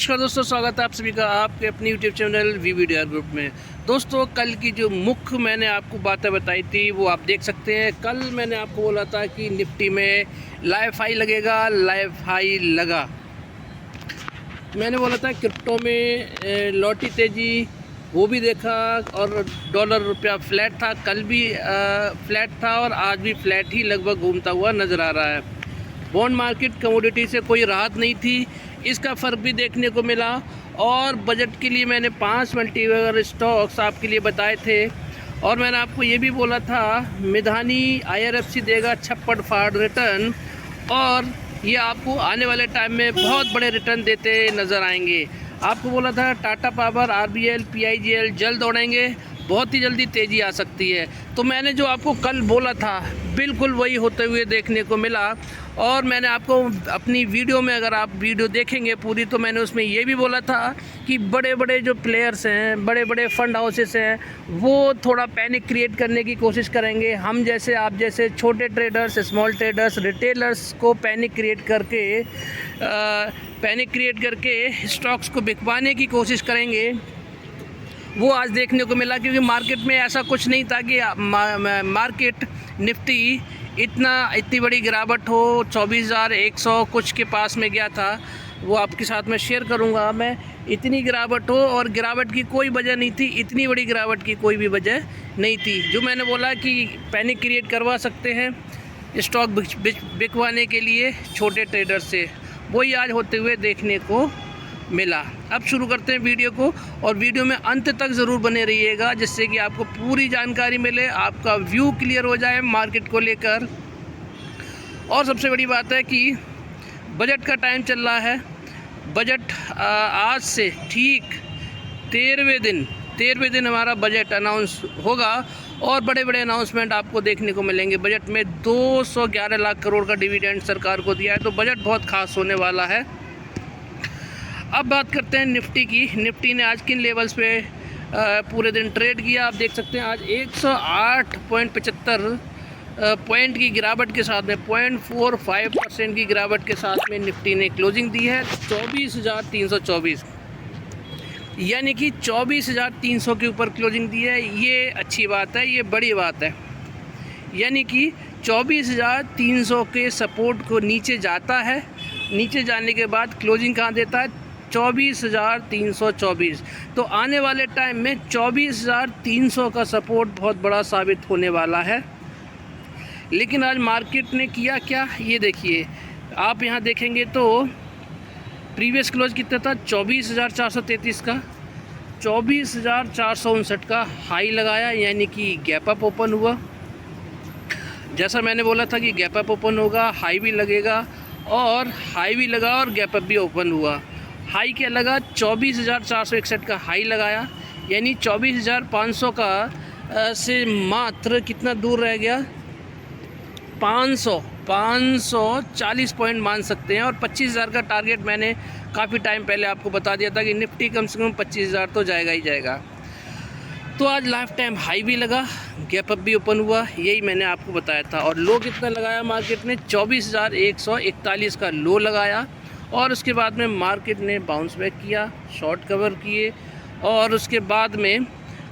नमस्कार दोस्तों, स्वागत है आप सभी का आपके अपने यूट्यूब चैनल VVDR ग्रुप में। दोस्तों, कल की जो मुख्य मैंने आपको बातें बताई थी वो आप देख सकते हैं। कल मैंने आपको बोला था कि निफ्टी में लाइफ हाई लगेगा, लाइफ हाई लगा। मैंने बोला था क्रिप्टो में लौटी तेज़ी, वो भी देखा, और डॉलर रुपया फ्लैट था। कल भी फ्लैट था और आज भी फ्लैट ही लगभग घूमता हुआ नज़र आ रहा है। बॉन्ड मार्केट कमोडिटी से कोई राहत नहीं थी, इसका फ़र्क भी देखने को मिला। और बजट के लिए मैंने 5 मल्टीबैगर स्टॉक्स आपके लिए बताए थे, और मैंने आपको ये भी बोला था मिधानी IRFC देगा छप्पड़ फाड़ रिटर्न, और ये आपको आने वाले टाइम में बहुत बड़े रिटर्न देते नज़र आएंगे। आपको बोला था टाटा पावर, RBL, PIGL जल्द दौड़ेंगे, बहुत ही जल्दी तेज़ी आ सकती है। तो मैंने जो आपको कल बोला था बिल्कुल वही होते हुए देखने को मिला। और मैंने आपको अपनी वीडियो में, अगर आप वीडियो देखेंगे पूरी, तो मैंने उसमें ये भी बोला था कि बड़े बड़े जो प्लेयर्स हैं, बड़े बड़े फंड हाउसेस हैं, वो थोड़ा पैनिक क्रिएट करने की कोशिश करेंगे। हम जैसे, आप जैसे छोटे ट्रेडर्स, स्मॉल ट्रेडर्स, रिटेलर्स को पैनिक क्रिएट करके स्टॉक्स को बिकवाने की कोशिश करेंगे। वो आज देखने को मिला, क्योंकि मार्केट में ऐसा कुछ नहीं था कि मार्केट निफ्टी इतनी बड़ी गिरावट हो। 24,100 कुछ के पास में गया था, वो आपके साथ में शेयर करूंगा मैं। इतनी गिरावट हो, और गिरावट की कोई वजह नहीं थी, इतनी बड़ी गिरावट की कोई भी वजह नहीं थी। जो मैंने बोला कि पैनिक क्रिएट करवा सकते हैं स्टॉक बिकवाने के लिए छोटे ट्रेडर से, वही आज होते हुए देखने को मिला। अब शुरू करते हैं वीडियो को, और वीडियो में अंत तक ज़रूर बने रहिएगा, जिससे कि आपको पूरी जानकारी मिले, आपका व्यू क्लियर हो जाए मार्केट को लेकर। और सबसे बड़ी बात है कि बजट का टाइम चल रहा है। बजट आज से ठीक 13वें दिन हमारा बजट अनाउंस होगा, और बड़े बड़े अनाउंसमेंट आपको देखने को मिलेंगे। बजट में 211 लाख करोड़ का डिविडेंड सरकार को दिया है, तो बजट बहुत खास होने वाला है। अब बात करते हैं निफ्टी की। निफ्टी ने आज किन लेवल्स पे पूरे दिन ट्रेड किया, आप देख सकते हैं। आज 108.75 पॉइंट की गिरावट के साथ में 0.45% की गिरावट के साथ में निफ्टी ने क्लोजिंग दी है 24,324, यानी कि 24,300 के ऊपर क्लोजिंग दी है। ये अच्छी बात है, ये बड़ी बात है। यानी कि 24,300 के सपोर्ट को नीचे जाता है, नीचे जाने के बाद क्लोजिंग कहाँ देता है, 24,324। तो आने वाले टाइम में 24,300 का सपोर्ट बहुत बड़ा साबित होने वाला है। लेकिन आज मार्केट ने किया क्या, ये देखिए। आप यहाँ देखेंगे तो प्रीवियस क्लोज कितना था, 24,433 का, 24,459 का हाई लगाया, यानी कि गैप अप ओपन हुआ। जैसा मैंने बोला था कि गैप अप ओपन होगा, हाई भी लगेगा, और हाई भी लगा और गैप अप भी ओपन हुआ। हाई क्या लगा, 24,461 का हाई लगाया, यानी 24,500 का से मात्र कितना दूर रह गया, 540 पॉइंट मान सकते हैं। और 25,000 का टारगेट मैंने काफ़ी टाइम पहले आपको बता दिया था कि निफ्टी कम से कम 25,000 तो जाएगा ही जाएगा। तो आज लाइफ टाइम हाई भी लगा, गैप अप भी ओपन हुआ, यही मैंने आपको बताया था। और लो कितना लगाया मार्केट ने, 24,141 का लो लगाया, और उसके बाद में मार्केट ने बाउंस बैक किया, शॉर्ट कवर किए, और उसके बाद में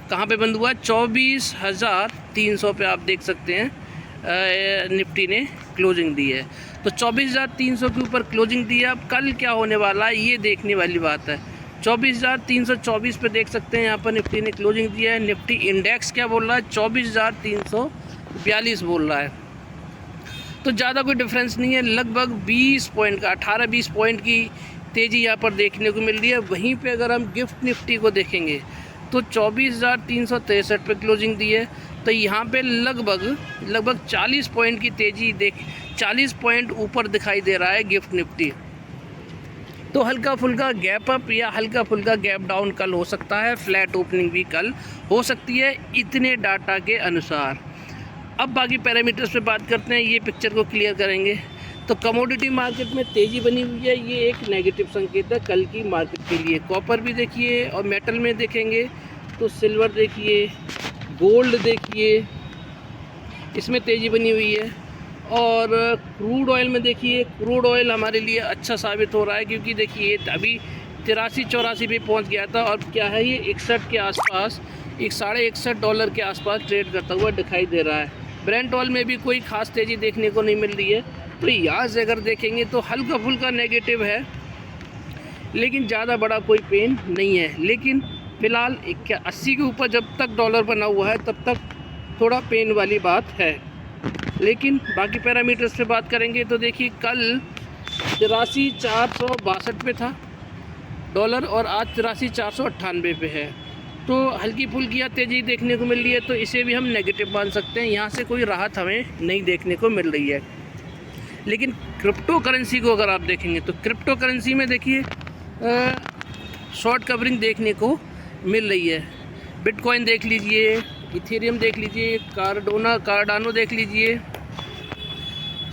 कहाँ पे बंद हुआ, 24,300 पे आप देख सकते हैं निफ्टी ने क्लोजिंग दी है। तो 24,300 के ऊपर क्लोजिंग दी है। अब कल क्या होने वाला है, ये देखने वाली बात है। 24,324 पे देख सकते हैं यहाँ पर निफ्टी ने क्लोजिंग दिया है। निफ्टी इंडेक्स क्या बोल रहा है, 24,342 बोल रहा है। तो ज़्यादा कोई डिफरेंस नहीं है, लगभग 20 पॉइंट का, 18-20 पॉइंट की तेज़ी यहाँ पर देखने को मिल रही है। वहीं पे अगर हम गिफ्ट निफ्टी को देखेंगे तो 24,363 पे क्लोजिंग दी है। तो यहाँ पे लगभग 40 पॉइंट की तेज़ी 40 पॉइंट ऊपर दिखाई दे रहा है गिफ्ट निफ्टी। तो हल्का फुल्का गैप अप या हल्का फुल्का गैप डाउन कल हो सकता है, फ्लैट ओपनिंग भी कल हो सकती है, इतने डाटा के अनुसार। अब बाकी पैरामीटर्स पे बात करते हैं, ये पिक्चर को क्लियर करेंगे। तो कमोडिटी मार्केट में तेज़ी बनी हुई है, ये एक नेगेटिव संकेत है कल की मार्केट के लिए। कॉपर भी देखिए, और मेटल में देखेंगे तो सिल्वर देखिए, गोल्ड देखिए, इसमें तेज़ी बनी हुई है। और क्रूड ऑयल में देखिए, क्रूड ऑयल हमारे लिए अच्छा साबित हो रहा है, क्योंकि देखिए अभी 83-84 पे पहुंच गया था और क्या है ये 61 के आसपास, $61.5 के आसपास ट्रेड करता हुआ दिखाई दे रहा है। ब्रेंट ऑयल में भी कोई ख़ास तेज़ी देखने को नहीं मिल रही है। तो यहाँ से अगर देखेंगे तो हल्का फुल्का नेगेटिव है, लेकिन ज़्यादा बड़ा कोई पेन नहीं है। लेकिन फ़िलहाल 80 के ऊपर जब तक डॉलर बना हुआ है तब तक थोड़ा पेन वाली बात है। लेकिन बाकी पैरामीटर्स पे बात करेंगे तो देखिए कल 83,462 पे था डॉलर और आज 83,498 पे है। तो हल्की फुल्की तेज़ी देखने को मिल रही है, तो इसे भी हम नेगेटिव मान सकते हैं। यहाँ से कोई राहत हमें नहीं देखने को मिल रही है। लेकिन क्रिप्टो करेंसी को अगर आप देखेंगे तो क्रिप्टो करेंसी में देखिए शॉर्ट कवरिंग देखने को मिल रही है। बिटकॉइन देख लीजिए, इथेरियम देख लीजिए, कार्डानो देख लीजिए,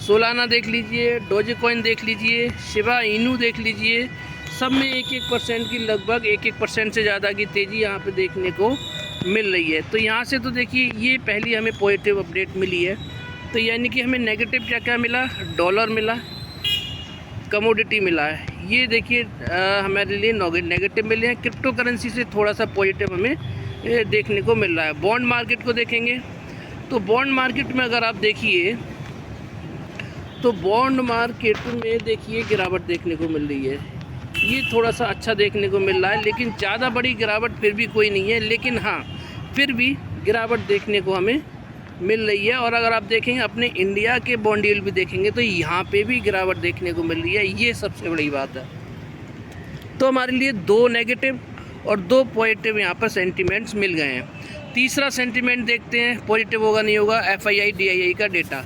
सोलाना देख लीजिए, डोजेकॉइन देख लीजिए, शिबा इनू देख लीजिए, सब में 1% की लगभग 1% से ज़्यादा की तेज़ी यहाँ पे देखने को मिल रही है। तो यहाँ से तो देखिए ये पहली हमें पॉजिटिव अपडेट मिली है। तो यानी कि हमें नेगेटिव क्या क्या मिला, डॉलर मिला, कमोडिटी मिला है, ये देखिए हमारे लिए नेगेटिव मिले हैं। क्रिप्टो करेंसी से थोड़ा सा पॉजिटिव हमें देखने को मिल रहा है। बॉन्ड मार्केट को देखेंगे तो बॉन्ड मार्केट में अगर आप देखिए तो बॉन्ड मार्केट में देखिए गिरावट देखने को मिल रही है। ये थोड़ा सा अच्छा देखने को मिल रहा है, लेकिन ज़्यादा बड़ी गिरावट फिर भी कोई नहीं है। लेकिन हाँ, फिर भी गिरावट देखने को हमें मिल रही है। और अगर आप देखेंगे अपने इंडिया के बॉन्ड यील्ड भी देखेंगे तो यहाँ पे भी गिरावट देखने को मिल रही है। ये सबसे बड़ी बात है। तो हमारे लिए 2 नेगेटिव और 2 पॉजिटिव यहाँ पर सेंटिमेंट्स मिल गए हैं। तीसरा सेंटिमेंट देखते हैं, पॉजिटिव होगा नहीं होगा, FII DII का डेटा।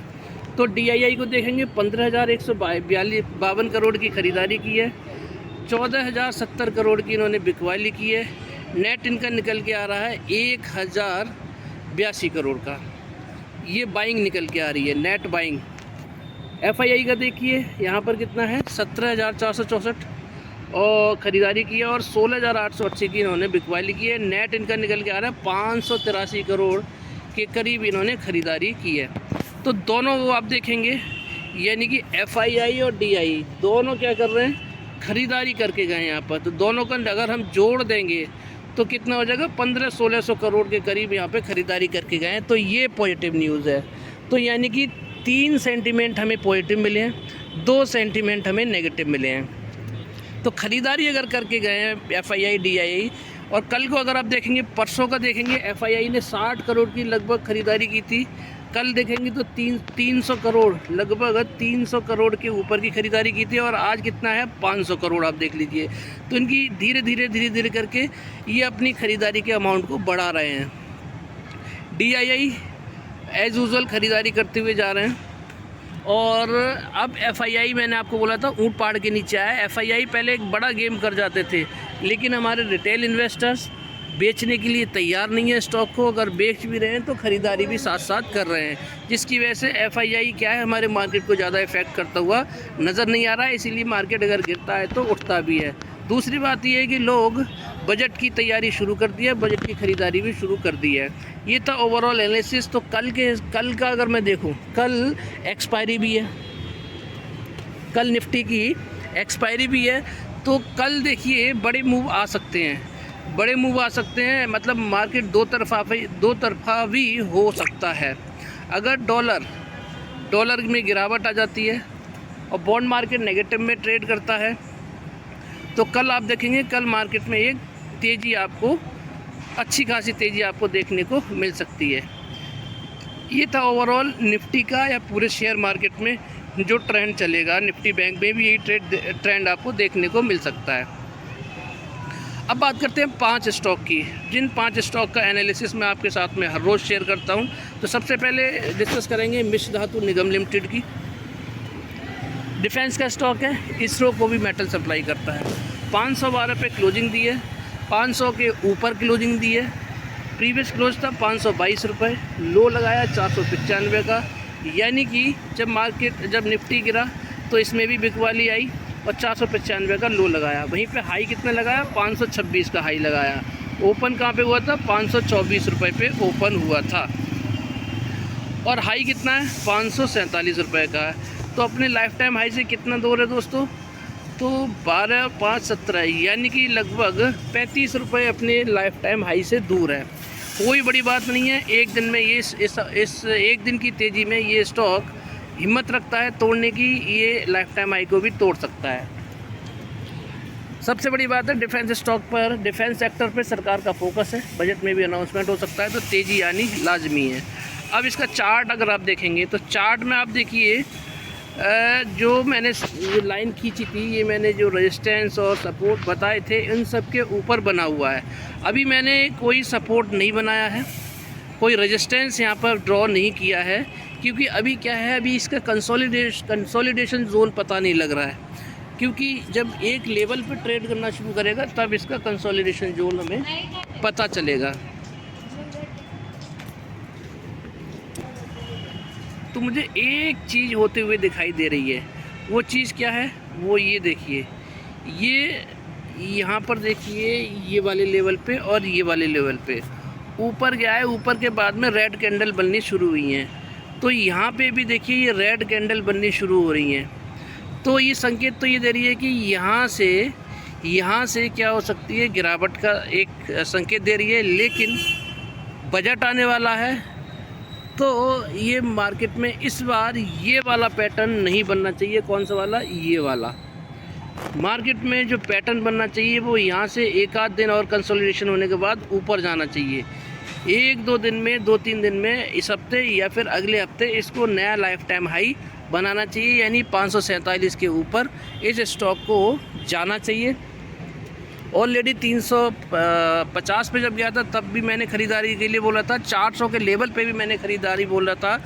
तो DII को देखेंगे 15,152 करोड़ की ख़रीदारी की है, 14,070 करोड़ की इन्होंने बिकवाली की है। नेट इनका निकल के आ रहा है 1,082 करोड़ का, ये बाइंग निकल के आ रही है, नेट बाइंग। FII का देखिए यहाँ पर कितना है, 17,464 और ख़रीदारी की है और 16,880 की इन्होंने बिकवाली की है। नेट इनका निकल के आ रहा है 583 करोड़ के करीब इन्होंने ख़रीदारी की है। तो दोनों वो आप देखेंगे, यानी कि FII और DII दोनों क्या कर रहे हैं, ख़रीदारी करके गए यहाँ पर। तो दोनों का अगर हम जोड़ देंगे तो कितना हो जाएगा, 1500-1600 करोड़ के करीब यहाँ पे ख़रीदारी करके गए हैं। तो ये पॉजिटिव न्यूज़ है। तो यानी कि 3 सेंटीमेंट हमें पॉजिटिव मिले हैं, 2 सेंटीमेंट हमें नेगेटिव मिले हैं। तो ख़रीदारी अगर करके गए हैं FII DII, और कल को अगर आप देखेंगे, परसों का देखेंगे, FII ने 60 करोड़ की लगभग ख़रीदारी की थी। कल देखेंगे तो 300 करोड़, लगभग 300 करोड़ के ऊपर की ख़रीदारी की थी। और आज कितना है, 500 करोड़, आप देख लीजिए। तो इनकी धीरे धीरे करके ये अपनी ख़रीदारी के अमाउंट को बढ़ा रहे हैं। DII एज़ यूजुअल ख़रीदारी करते हुए जा रहे हैं। और अब FII, मैंने आपको बोला था ऊँट पहाड़ के नीचे आया। FII पहले एक बड़ा गेम कर जाते थे, लेकिन हमारे रिटेल इन्वेस्टर्स बेचने के लिए तैयार नहीं है स्टॉक को। अगर बेच भी रहे हैं तो ख़रीदारी भी साथ साथ कर रहे हैं, जिसकी वजह से FII क्या है, हमारे मार्केट को ज़्यादा इफेक्ट करता हुआ नज़र नहीं आ रहा है। इसीलिए मार्केट अगर गिरता है तो उठता भी है। दूसरी बात यह है कि लोग बजट की तैयारी शुरू कर दी है, बजट की ख़रीदारी भी शुरू कर दी है। ये था ओवरऑल एनालिसिस। तो कल का अगर मैं देखूँ, कल एक्सपायरी भी है, कल निफ्टी की एक्सपायरी भी है। तो कल देखिए बड़े मूव आ सकते हैं, मतलब मार्केट दो तरफा भी हो सकता है। अगर डॉलर में गिरावट आ जाती है और बॉन्ड मार्केट नेगेटिव में ट्रेड करता है तो कल आप देखेंगे, कल मार्केट में एक तेज़ी आपको, अच्छी खासी तेज़ी आपको देखने को मिल सकती है। ये था ओवरऑल निफ्टी का या पूरे शेयर मार्केट में जो ट्रेंड चलेगा। निफ्टी बैंक में भी यही ट्रेंड आपको देखने को मिल सकता है। अब बात करते हैं 5 स्टॉक की, जिन 5 स्टॉक का एनालिसिस मैं आपके साथ में हर रोज़ शेयर करता हूं। तो सबसे पहले डिस्कस करेंगे मिश्र धातु निगम लिमिटेड की। डिफेंस का स्टॉक है, इसरो को भी मेटल सप्लाई करता है। 512 पे क्लोजिंग दी है, 500 के ऊपर क्लोजिंग दी है। प्रीवियस क्लोज था 522 रुपये, लो लगाया 495 का। यानी कि जब निफ्टी गिरा तो इसमें भी बिकवाली आई और 495 का लो लगाया। वहीं पे हाई कितना लगाया, 526 का हाई लगाया। ओपन कहाँ पे हुआ था, 524 रुपये पे ओपन हुआ था। और हाई कितना है, 547 रुपये का है। तो अपने लाइफ टाइम हाई से कितना दूर है दोस्तों, तो 12, 5, 17 यानी कि लगभग 35 रुपये अपने लाइफ टाइम हाई से दूर है। कोई बड़ी बात नहीं है, एक दिन में ये इस एक दिन की तेज़ी में ये स्टॉक हिम्मत रखता है तोड़ने की, ये लाइफ टाइम हाई को भी तोड़ सकता है। सबसे बड़ी बात है डिफेंस स्टॉक पर, डिफेंस सेक्टर पर सरकार का फोकस है, बजट में भी अनाउंसमेंट हो सकता है, तो तेज़ी आनी लाजमी है। अब इसका चार्ट अगर आप देखेंगे तो चार्ट में आप देखिए जो मैंने लाइन खींची थी, ये मैंने जो रेजिस्टेंस और सपोर्ट बताए थे इन सब के ऊपर बना हुआ है। अभी मैंने कोई सपोर्ट नहीं बनाया है, कोई रेजिस्टेंस यहाँ पर ड्रॉ नहीं किया है, क्योंकि अभी क्या है, अभी इसका कंसोलिडेशन जोन पता नहीं लग रहा है, क्योंकि जब एक लेवल पे ट्रेड करना शुरू करेगा तब इसका कंसोलिडेशन जोन हमें पता चलेगा। तो मुझे एक चीज़ होते हुए दिखाई दे रही है, वो चीज़ क्या है, वो ये देखिए, ये यहाँ पर देखिए, ये वाले लेवल पे और ये वाले लेवल पे ऊपर गया है, ऊपर के बाद में रेड कैंडल बननी शुरू हुई हैं। तो यहाँ पे भी देखिए ये रेड कैंडल बननी शुरू हो रही हैं, तो ये संकेत तो ये दे रही है कि यहाँ से क्या हो सकती है, गिरावट का एक संकेत दे रही है। लेकिन बजट आने वाला है, तो ये मार्केट में इस बार ये वाला पैटर्न नहीं बनना चाहिए। कौन सा वाला, ये वाला। मार्केट में जो पैटर्न बनना चाहिए वो यहाँ से एक आध दिन और कंसोलिडेशन होने के बाद ऊपर जाना चाहिए। 1-2 दिन में, 2-3 दिन में, इस हफ्ते या फिर अगले हफ्ते इसको नया लाइफ टाइम हाई बनाना चाहिए, यानी 547 के ऊपर इस स्टॉक को जाना चाहिए। ऑलरेडी 350 पे जब गया था तब भी मैंने ख़रीदारी के लिए बोला था, 400 के लेवल पे भी मैंने ख़रीदारी बोल रहा था,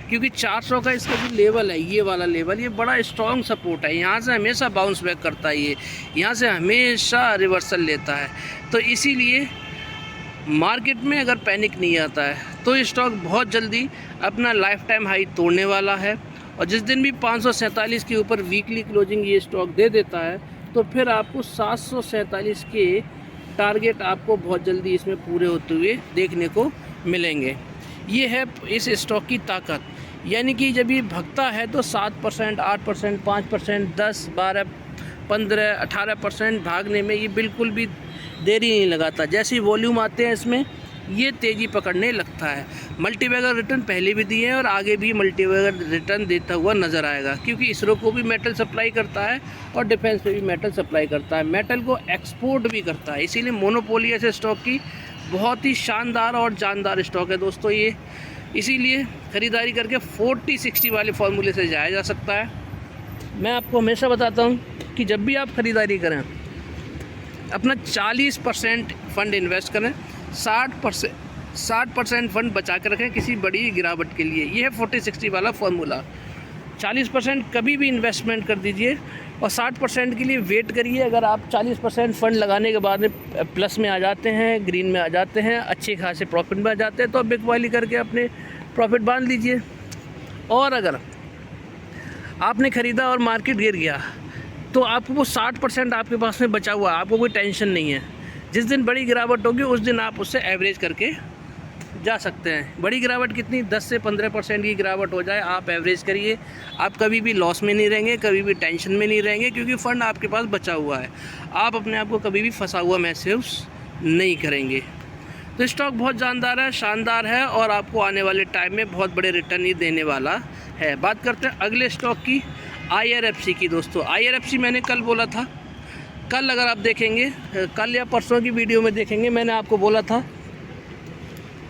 क्योंकि 400 का इसका जो लेवल है, ये वाला लेवल, ये बड़ा स्ट्रॉन्ग सपोर्ट है। यहाँ से हमेशा बाउंस बैक करता है, ये यहाँ से हमेशा रिवर्सल लेता है। तो इसीलिए मार्केट में अगर पैनिक नहीं आता है तो स्टॉक बहुत जल्दी अपना लाइफ टाइम हाई तोड़ने वाला है। और जिस दिन भी 547 के ऊपर वीकली क्लोजिंग ये स्टॉक दे देता है, तो फिर आपको 747 के टारगेट आपको बहुत जल्दी इसमें पूरे होते हुए देखने को मिलेंगे। ये है इस स्टॉक की ताकत, यानी कि जब ये भगता है तो 7%, 8%, 5%, 10, 12, 15, 18% भागने में ये बिल्कुल भी देरी नहीं लगाता। जैसे ही वॉल्यूम आते हैं इसमें ये तेज़ी पकड़ने लगता है। मल्टीबैगर रिटर्न पहले भी दिए हैं और आगे भी मल्टीबैगर रिटर्न देता हुआ नज़र आएगा, क्योंकि इसरो को भी मेटल सप्लाई करता है और डिफेंस पे भी मेटल सप्लाई करता है, मेटल को एक्सपोर्ट भी करता है। इसीलिए मोनोपोली ऐसे स्टॉक की बहुत ही शानदार और जानदार स्टॉक है दोस्तों ये। इसीलिए ख़रीदारी करके 40-60 वाले फार्मूले से जाया जा सकता है। मैं आपको हमेशा बताता हूँ कि जब भी आप ख़रीदारी करें अपना 40% फ़ंड इन्वेस्ट करें, 60% फ़ंड बचा कर रखें किसी बड़ी गिरावट के लिए। ये है 40-60 वाला फार्मूला। 40% कभी भी इन्वेस्टमेंट कर दीजिए और 60% के लिए वेट करिए। अगर आप 40% फ़ंड लगाने के बाद में प्लस में आ जाते हैं, ग्रीन में आ जाते हैं, अच्छे खासे प्रॉफिट में आ जाते हैं, तो बिग वाली करके अपने प्रॉफिट बांध लीजिए। और अगर आपने ख़रीदा और मार्केट गिर गया तो आपको वो 60% आपके पास में बचा हुआ, आपको कोई टेंशन नहीं है। जिस दिन बड़ी गिरावट होगी उस दिन आप उससे एवरेज करके जा सकते हैं। बड़ी गिरावट कितनी, 10 से 15% की गिरावट हो जाए, आप एवरेज करिए। आप कभी भी लॉस में नहीं रहेंगे, कभी भी टेंशन में नहीं रहेंगे, क्योंकि फ़ंड आपके पास बचा हुआ है। आप अपने आप को कभी भी फंसा हुआ महसूस नहीं करेंगे। तो स्टॉक बहुत जानदार है, शानदार है और आपको आने वाले टाइम में बहुत बड़े रिटर्न ही देने वाला है। बात करते हैं अगले स्टॉक की, IRFC की। दोस्तों IRFC मैंने कल बोला था, कल अगर आप देखेंगे, कल या परसों की वीडियो में देखेंगे, मैंने आपको बोला था,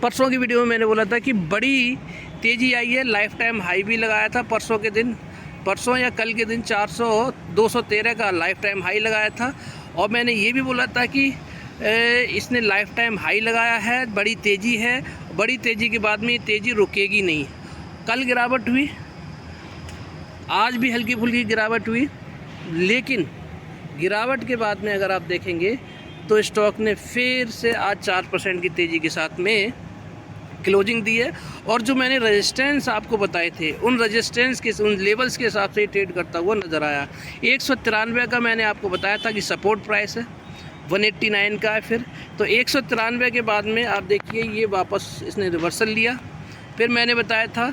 परसों की वीडियो में मैंने बोला था कि बड़ी तेज़ी आई है। लाइफ टाइम हाई भी लगाया था परसों के दिन, परसों या कल के दिन 213 का लाइफ टाइम हाई लगाया था। और मैंने ये भी बोला था कि इसने लाइफ टाइम हाई लगाया है, बड़ी तेज़ी है, बड़ी तेज़ी के बाद में ये तेज़ी रुकेगी नहीं। कल गिरावट हुई, आज भी हल्की फुल्की गिरावट हुई, लेकिन गिरावट के बाद में अगर आप देखेंगे तो स्टॉक ने फिर से आज 4% की तेज़ी के साथ में क्लोजिंग दी है। और जो मैंने रेजिस्टेंस आपको बताए थे, उन रेजिस्टेंस के, उन लेवल्स के हिसाब से ट्रेड करता हुआ नज़र आया। 193 का मैंने आपको बताया था कि सपोर्ट प्राइस है, 189 का है फिर। तो 193 के बाद में आप देखिए ये वापस इसने रिवर्सल लिया। फिर मैंने बताया था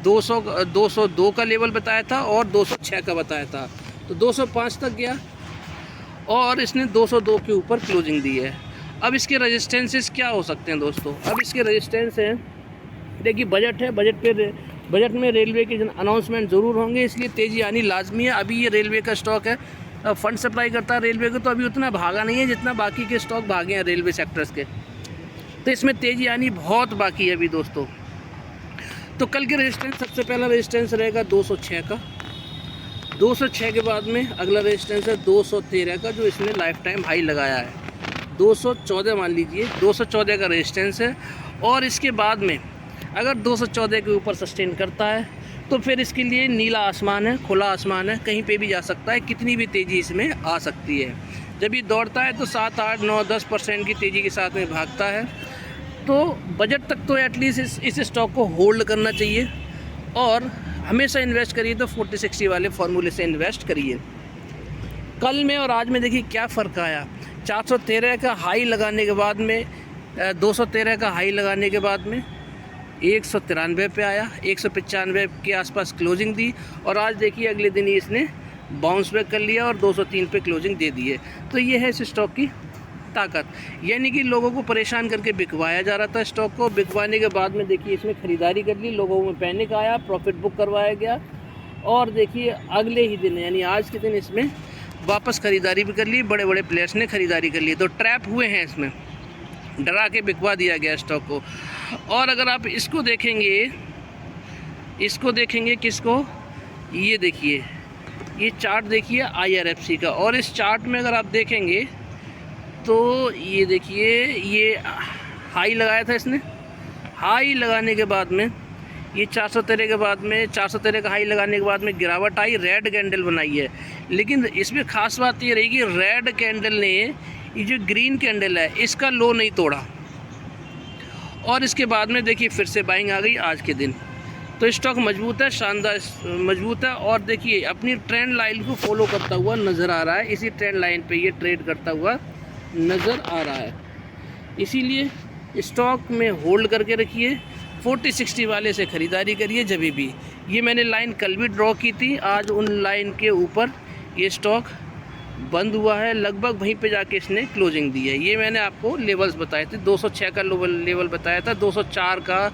202 का लेवल बताया था और 206 का बताया था, तो 205 तक गया, और इसने 202 के ऊपर क्लोजिंग दी है। अब इसके रेजिस्टेंसेस क्या हो सकते हैं दोस्तों? अब इसके रेजिस्टेंस हैं, देखिए बजट है, बजट में रेलवे के अनाउंसमेंट ज़रूर होंगे, इसलिए तेज़ी आनी लाजमी है। अभी ये रेलवे का स्टॉक है, फंड सप्लाई करता है रेलवे को, तो अभी उतना भागा नहीं है जितना बाकी के स्टॉक भागे हैं रेलवे सेक्टर्स के, तो इसमें तेज़ी आनी बहुत बाकी है अभी दोस्तों। तो कल के रेजिस्टेंस, सबसे पहला रेजिस्टेंस रहेगा 206 का, 206 के बाद में अगला रेजिस्टेंस है 213 का, जो इसने लाइफ टाइम हाई लगाया है। 214 मान लीजिए, 214 का रेजिस्टेंस है। और इसके बाद में अगर 214 के ऊपर सस्टेन करता है तो फिर इसके लिए नीला आसमान है, खुला आसमान है, कहीं पे भी जा सकता है, कितनी भी तेज़ी इसमें आ सकती है। जब ये दौड़ता है तो 7, 8, 9, 10% की तेज़ी के साथ में भागता है। तो बजट तक तो एटलीस्ट इस स्टॉक को होल्ड करना चाहिए और हमेशा इन्वेस्ट करिए तो 40-60 वाले फार्मूले से इन्वेस्ट करिए। कल में और आज में देखिए क्या फ़र्क आया। 413 का हाई लगाने के बाद में 213 का हाई लगाने के बाद में 193 पे आया, 195 के आसपास क्लोजिंग दी, और आज देखिए अगले दिन ही इसने बाउंस बैक कर लिया और 203 पे क्लोजिंग दे दी है। तो ये है इस स्टॉक की ताकत, यानी कि लोगों को परेशान करके बिकवाया जा रहा था स्टॉक को, बिकवाने के बाद में देखिए इसमें ख़रीदारी कर ली, लोगों में पैनिक आया, प्रॉफिट बुक करवाया गया, और देखिए अगले ही दिन यानी आज के दिन इसमें वापस ख़रीदारी भी कर ली, बड़े बड़े प्लेयर्स ने ख़रीदारी कर ली। तो ट्रैप हुए हैं इसमें, डरा के बिकवा दिया गया स्टॉक को। और अगर आप इसको देखेंगे किसको, ये देखिए, ये चार्ट देखिए IRFC का, और इस चार्ट में अगर आप देखेंगे तो ये देखिए ये हाई लगाया था इसने, हाई लगाने के बाद में ये 413 के बाद में 413 का हाई लगाने के बाद में गिरावट आई, रेड कैंडल बनाई है। लेकिन इसमें ख़ास बात ये रही कि रेड कैंडल ने ये जो ग्रीन कैंडल है इसका लो नहीं तोड़ा, और इसके बाद में देखिए फिर से बाइंग आ गई आज के दिन। तो स्टॉक मजबूत है, शानदार मजबूत है, और देखिए अपनी ट्रेंड लाइन को फॉलो करता हुआ नज़र आ रहा है, इसी ट्रेंड लाइन पे ये ट्रेड करता हुआ नज़र आ रहा है। इसीलिए स्टॉक में होल्ड करके रखिए, 40-60 वाले से ख़रीदारी करिए जब भी। ये मैंने लाइन कल भी ड्रॉ की थी, आज उन लाइन के ऊपर ये स्टॉक बंद हुआ है, लगभग वहीं पे जाके इसने क्लोजिंग दी है। ये मैंने आपको लेवल्स बताए थे, 206 का लेवल बताया था, 204 का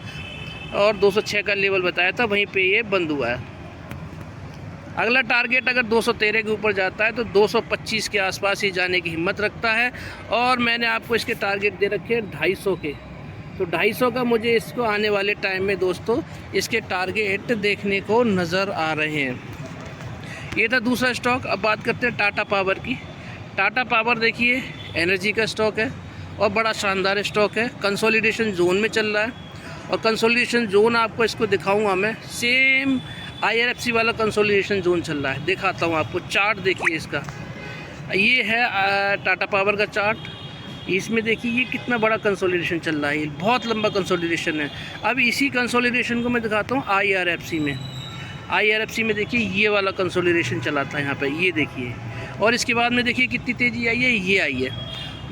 और 206 का लेवल बताया था, वहीं पे ये बंद हुआ है। अगला टारगेट अगर 213 के ऊपर जाता है तो 225 के आसपास ही जाने की हिम्मत रखता है, और मैंने आपको इसके टारगेट दे रखे हैं 250 के। तो 250 का मुझे इसको आने वाले टाइम में दोस्तों इसके टारगेट देखने को नज़र आ रहे हैं। ये था दूसरा स्टॉक। अब बात करते हैं टाटा पावर की। टाटा पावर देखिए एनर्जी का स्टॉक है और बड़ा शानदार स्टॉक है, कंसोलिडेशन जोन में चल रहा है, और कंसोलिडेशन जोन आपको इसको दिखाऊंगा मैं, सेम IRFC वाला कंसोलिडेशन जोन चल रहा है। दिखाता हूँ आपको, चार्ट देखिए इसका, ये है टाटा पावर का चार्ट। इसमें देखिए ये कितना बड़ा कंसोलिडेशन चल रहा है, ये बहुत लंबा कंसोलिडेशन है। अब इसी कंसोलिडेशन को मैं दिखाता हूँ IRFC में। IRFC में देखिए ये वाला कंसोलिडेशन चला था यहाँ पे, ये देखिए, और इसके बाद में देखिए कितनी तेज़ी आई है, ये आई है।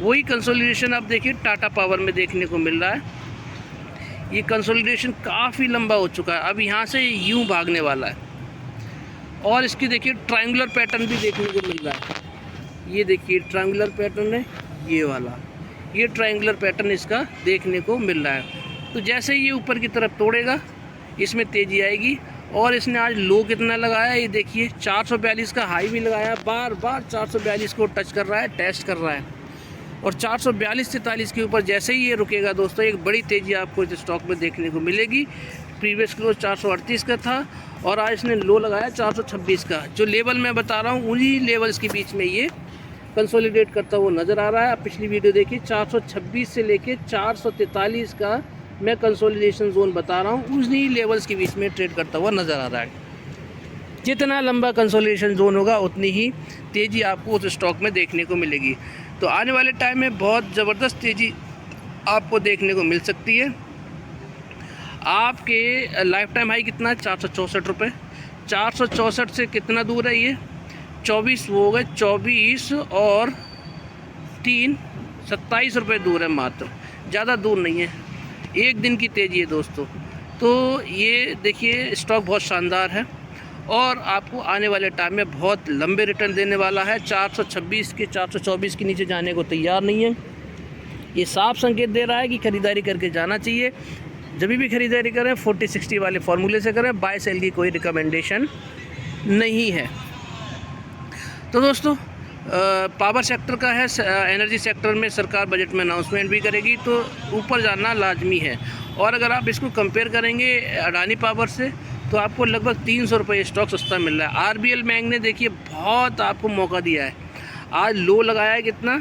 वही कंसोलिडेशन अब देखिए टाटा पावर में देखने को मिल रहा है। ये कंसोलिडेशन काफ़ी लंबा हो चुका है, अब यहाँ से यूँ भागने वाला है, और इसकी देखिए ट्रायंगुलर पैटर्न भी देखने को मिल रहा है। ये देखिए ट्रायंगुलर पैटर्न है, ये वाला, ये ट्रायंगुलर पैटर्न इसका देखने को मिल रहा है। तो जैसे ही ये ऊपर की तरफ तोड़ेगा इसमें तेज़ी आएगी। और इसने आज लो कितना लगाया, ये देखिए 442 का हाई भी लगाया, बार बार 442 को टच कर रहा है, टेस्ट कर रहा है, और 442-43 के ऊपर जैसे ही ये रुकेगा दोस्तों एक बड़ी तेज़ी आपको इस स्टॉक में देखने को मिलेगी। प्रीवियस क्लोज 438 का था और आज इसने लो लगाया 426 का। जो लेवल मैं बता रहा हूँ उन्हीं लेवल्स के बीच में ये कंसोलिडेट करता हुआ नज़र आ रहा है। आप पिछली वीडियो देखिए, 426 से लेके 443 का मैं कंसोलिडेशन जोन बता रहा हूँ, उन्हीं लेवल्स के बीच में ट्रेड करता हुआ नज़र आ रहा है। जितना लंबा कंसोलिडेशन जोन होगा उतनी ही तेज़ी आपको उस स्टॉक में देखने को मिलेगी। तो आने वाले टाइम में बहुत ज़बरदस्त तेज़ी आपको देखने को मिल सकती है। आपके लाइफ टाइम हाई कितना है, 464 रुपये। 464 से कितना दूर है ये, 24 वो हो गए, 24 और 3 27 रुपये दूर है मात्र, ज़्यादा दूर नहीं है, एक दिन की तेज़ी है दोस्तों। तो ये देखिए स्टॉक बहुत शानदार है और आपको आने वाले टाइम में बहुत लंबे रिटर्न देने वाला है। 426 के 424 के नीचे जाने को तैयार नहीं है। ये साफ संकेत दे रहा है कि ख़रीदारी करके जाना चाहिए। जब भी खरीदारी करें 40-60 वाले फार्मूले से करें, बाय सेल की कोई रिकमेंडेशन नहीं है। तो दोस्तों पावर सेक्टर का है, एनर्जी सेक्टर में सरकार बजट में अनाउंसमेंट भी करेगी, तो ऊपर जाना लाजमी है। और अगर आप इसको कंपेयर करेंगे अडानी पावर से, तो आपको लगभग 300 रुपये स्टॉक सस्ता मिल रहा है। आरबीएल बैंक ने देखिए बहुत आपको मौका दिया है। आज लो लगाया है कितना,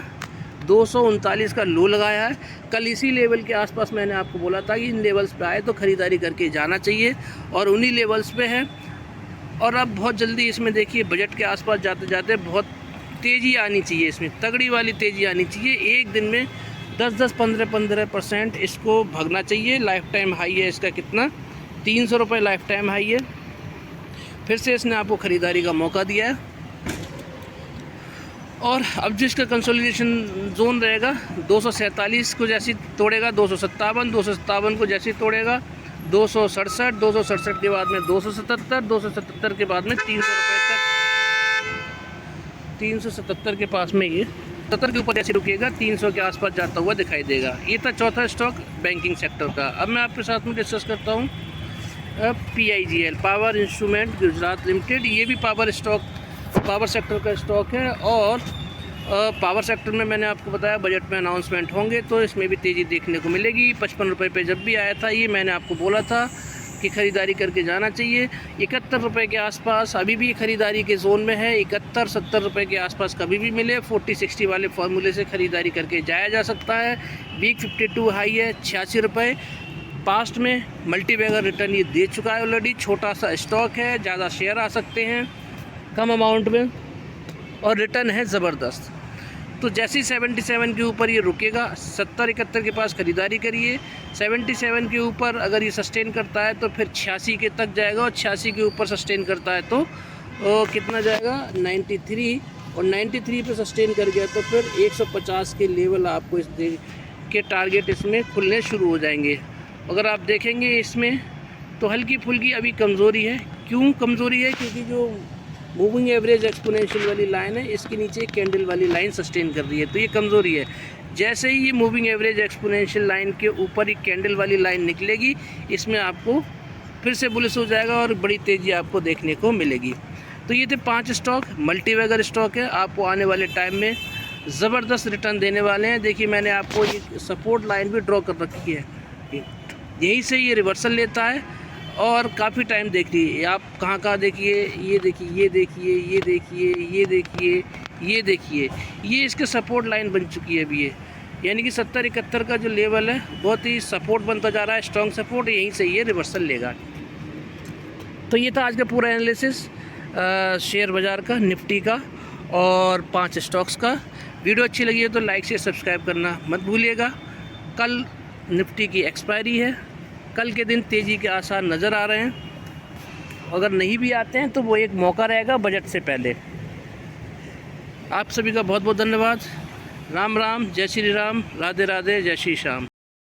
239 का लो लगाया है। कल इसी लेवल के आसपास मैंने आपको बोला था कि इन लेवल्स पे आए तो ख़रीदारी करके जाना चाहिए, और उन्हीं लेवल्स पे है। और अब बहुत जल्दी इसमें देखिए बजट के आसपास जाते जाते बहुत तेज़ी आनी चाहिए, इसमें तगड़ी वाली तेज़ी आनी चाहिए। एक दिन में 10-10, 15-15% इसको भागना चाहिए। लाइफ टाइम हाई है इसका कितना, 300 रुपये लाइफ टाइम हाई है। फिर से इसने आपको ख़रीदारी का मौका दिया है। और अब जिसका कंसोलिडेशन जोन रहेगा 247 को जैसे तोड़ेगा, 257 को जैसे तोड़ेगा, 267, 267 के बाद में 277, 277 के बाद में 300 रुपये तक, 377 के पास में ये 70 के ऊपर जैसे रुकेगा 300 के आसपास जाता हुआ दिखाई देगा। ये था चौथा स्टॉक बैंकिंग सेक्टर का। अब मैं आपके साथ में डिस्कस करता हूँ PIGL, power instrument Gujarat limited. ये भी पावर सेक्टर का स्टॉक है। और पावर सेक्टर में मैंने आपको बताया बजट में अनाउंसमेंट होंगे तो इसमें भी तेज़ी देखने को मिलेगी। 55 रुपये पे जब भी आया था ये मैंने आपको बोला था कि ख़रीदारी करके जाना चाहिए। 71 रुपये के आसपास अभी भी ख़रीदारी के जोन में है। 71-70 रुपये के आसपास कभी भी मिले 40-60 वाले फार्मूले से ख़रीदारी करके जाया जा सकता है। वीक 52 हाई है 86 रुपये। पास्ट में मल्टीबैगर रिटर्न ये दे चुका है ऑलरेडी। छोटा सा स्टॉक है, ज़्यादा शेयर आ सकते हैं कम अमाउंट में, और रिटर्न है ज़बरदस्त। तो जैसे ही 77 के ऊपर ये रुकेगा 70-71 के पास ख़रीदारी करिए। 77 के ऊपर अगर ये सस्टेन करता है तो फिर 86 के तक जाएगा, और 86 के ऊपर सस्टेन करता है तो कितना जाएगा 93, और 93 पे सस्टेन कर गया तो फिर 150 के लेवल आपको इस के टारगेट इसमें खुलने शुरू हो जाएंगे। अगर आप देखेंगे इसमें तो हल्की फुल्की अभी कमज़ोरी है। क्यों कमज़ोरी है, क्योंकि जो मूविंग एवरेज एक्सपोनेंशियल वाली लाइन है इसके नीचे एक कैंडल वाली लाइन सस्टेन कर रही है, तो ये कमज़ोरी है। जैसे ही ये मूविंग एवरेज एक्सपोनेंशियल लाइन के ऊपर एक कैंडल वाली लाइन निकलेगी, इसमें आपको फिर से बुलिश हो जाएगा और बड़ी तेज़ी आपको देखने को मिलेगी। तो ये थे 5 स्टॉक, मल्टीबैगर स्टॉक है, आपको आने वाले टाइम में ज़बरदस्त रिटर्न देने वाले हैं। देखिए मैंने आपको ये सपोर्ट लाइन भी ड्रॉ कर रखी है, यहीं से ये रिवर्सल लेता है और काफ़ी टाइम देख लीजिए आप। कहाँ देखिए, ये देखिए, ये देखिए, ये देखिए, ये देखिए, ये देखिए, ये इसके सपोर्ट लाइन बन चुकी है अभी ये, यानी कि 70-71 का जो लेवल है बहुत ही सपोर्ट बनता जा रहा है, स्ट्रॉन्ग सपोर्ट। यहीं से ये रिवर्सल लेगा। तो ये था आज का पूरा एनालिसिस शेयर बाज़ार का, निफ्टी का और 5 स्टॉक्स का। वीडियो अच्छी लगी है तो लाइक शेयर सब्सक्राइब करना मत भूलिएगा। कल निफ्टी की एक्सपायरी है, कल के दिन तेज़ी के आसार नज़र आ रहे हैं। अगर नहीं भी आते हैं तो वो एक मौका रहेगा बजट से पहले। आप सभी का बहुत बहुत धन्यवाद। राम राम, जय श्री राम, राधे राधे, जय श्री श्याम।